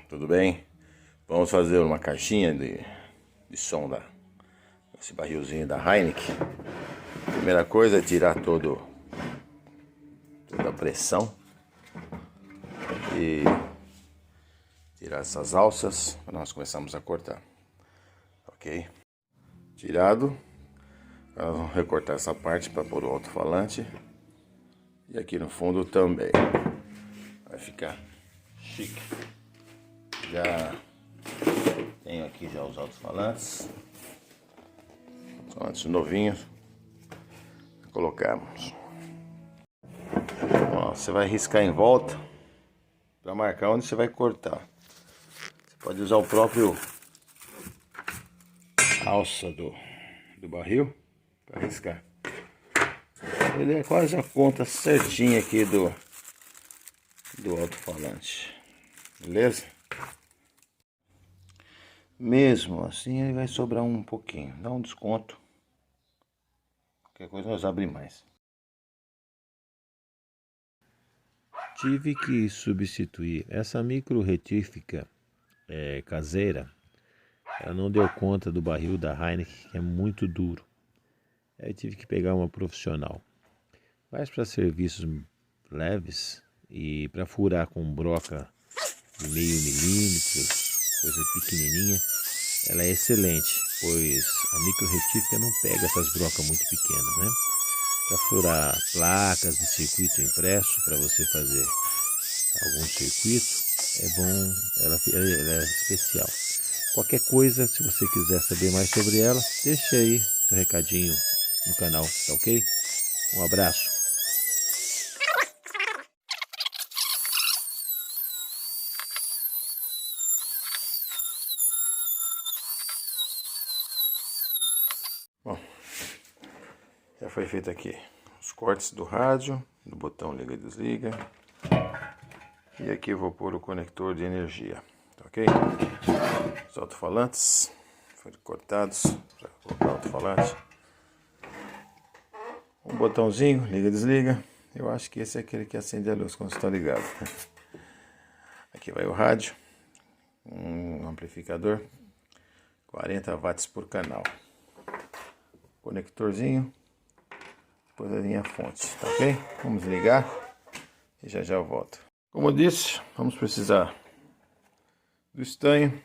tudo bem? Vamos fazer uma caixinha de som desse barrilzinho da Heineken. Primeira coisa é tirar toda a pressão e tirar essas alças para nós começarmos a cortar, ok? Tirado, nós vamos recortar essa parte para pôr o alto-falante e aqui no fundo também vai ficar chique. Já tenho aqui já os alto-falantes novinhos. Colocamos. Ó, você vai riscar em volta para marcar onde você vai cortar. Você pode usar o próprio alça do barril para riscar. Ele é quase a ponta certinha aqui do alto-falante, beleza? Mesmo assim ele vai sobrar um pouquinho, dá um desconto. Qualquer coisa nós abrimos mais. Tive que substituir essa micro retífica caseira. Ela não deu conta do barril da Heineken, que é muito duro. Aí tive que pegar uma profissional. Mas para serviços leves e para furar com broca de meio milímetro, coisa pequenininha, ela é excelente, pois a micro retífica não pega essas brocas muito pequenas, né? Para furar placas de circuito impresso, para você fazer algum circuito, é bom, ela é especial. Qualquer coisa, se você quiser saber mais sobre ela, deixa aí seu recadinho no canal, tá ok? Um abraço. Bom, já foi feito aqui os cortes do rádio, do botão liga e desliga. E aqui eu vou pôr o conector de energia, tá ok? Os alto-falantes foram cortados para colocar o alto-falante. Um botãozinho, liga e desliga. Eu acho que esse é aquele que acende a luz quando está ligado. Aqui vai o rádio, um amplificador, 40 watts por canal. Conectorzinho, depois a linha fonte, tá ok? Vamos ligar e já eu volto. Como eu disse, vamos precisar do estanho,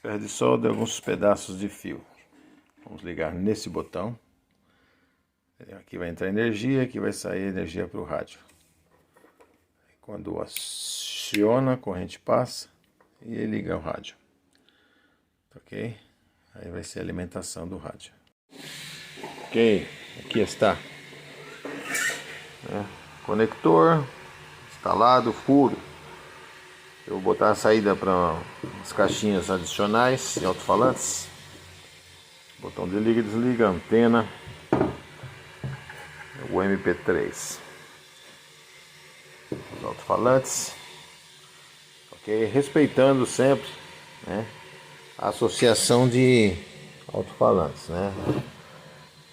ferro de solda e alguns pedaços de fio. Vamos ligar nesse botão. Aqui vai entrar energia, aqui vai sair energia para o rádio. Quando aciona, a corrente passa e ele liga o rádio, ok? Aí vai ser a alimentação do rádio. Ok, aqui está. Conector instalado, furo. Eu vou botar a saída para as caixinhas adicionais de alto-falantes. Botão de liga e desliga, antena, o MP3. Os alto-falantes, ok? Respeitando sempre, né, a associação de alto-falantes, né?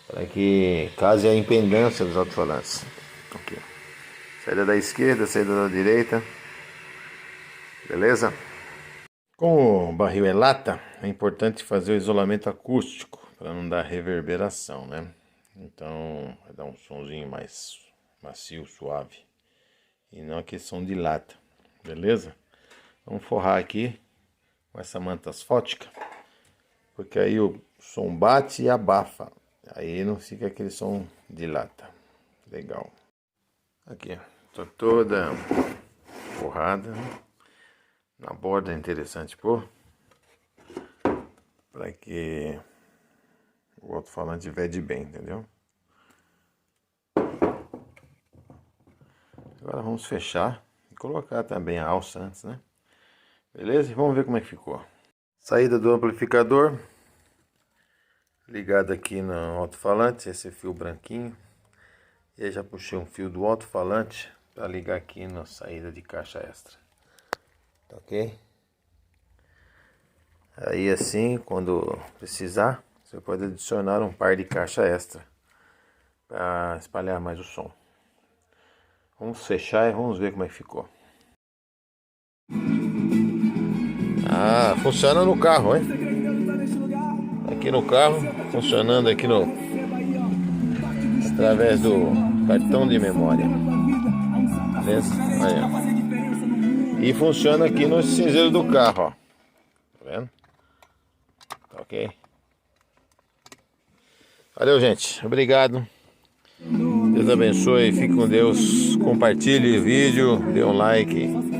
Para que case a impedância dos alto-falantes. Okay. Saída da esquerda, saída da direita. Beleza? Como o barril é lata, é importante fazer o isolamento acústico para não dar reverberação, né? Então vai dar um sonzinho mais macio, suave. E não aquele som de lata. Beleza? Vamos forrar aqui com essa manta asfáltica, porque aí o som bate e abafa. Aí não fica aquele som de lata. Legal. Aqui, tô toda forrada. Na borda é interessante pôr, para que o alto-falante vede bem, entendeu? Agora vamos fechar e colocar também a alça antes, né? Beleza? E vamos ver como é que ficou. Saída do amplificador. Ligado aqui no alto-falante, esse fio branquinho. E aí já puxei um fio do alto-falante para ligar aqui na saída de caixa extra. Tá ok? Aí assim, quando precisar, você pode adicionar um par de caixa extra para espalhar mais o som. Vamos fechar e vamos ver como é que ficou. Ah, funciona no carro, hein? Aqui no carro, funcionando aqui no através do cartão de memória. Beleza? Aí, e funciona aqui no cinzeiro do carro, ó. Tá vendo? Tá ok? Valeu, gente. Obrigado. Deus abençoe. Fique com Deus. Compartilhe o vídeo. Dê um like.